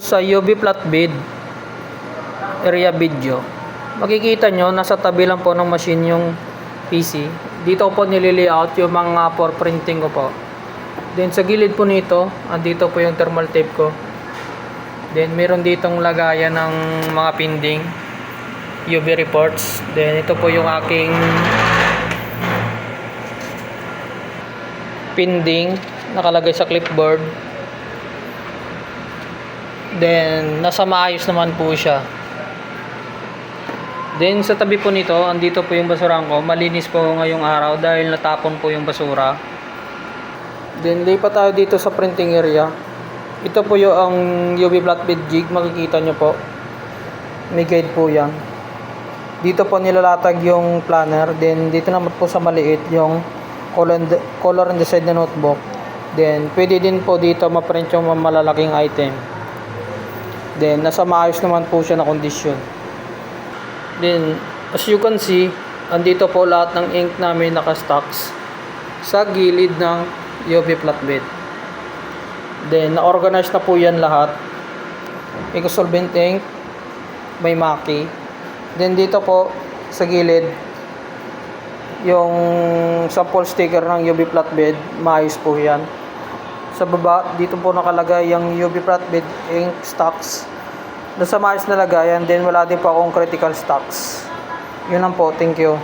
Sa UV flatbed area video, makikita nyo nasa tabi lang po ng machine yung PC. Dito po nililayout yung mga for printing ko po. Then sa gilid po nito, andito po yung thermal tape ko. Then meron ditong lagayan ng mga pinding UV reports. Then ito po yung aking pinding nakalagay sa clipboard. Then nasa maayos naman po siya. Then sa tabi po nito, andito po yung basurahan ko. Malinis po ngayong araw dahil natapon po yung basura. Then lipat tayo dito sa printing area. Ito po yung ang UV flatbed jig, makikita nyo po. May guide po yan. Dito po nilalatag yung planner. Then dito naman po sa maliit yung color on the side na notebook. Then pwede din po dito ma-print yung malalaking item. Then nasa maayos naman po siya na kondisyon. Then as you can see, andito po lahat ng ink namin naka-stocks sa gilid ng UV flatbed. Then na-organize na po yan lahat. Ecosolvent ink, may maki. Then dito po sa gilid yung sample sticker ng UV flatbed, maayos po yan. Sa baba, dito po nakalagay yung UV flatbed ink stocks. Nasa maayos na lagayan, then wala din po akong critical stocks. Yun lang po, thank you.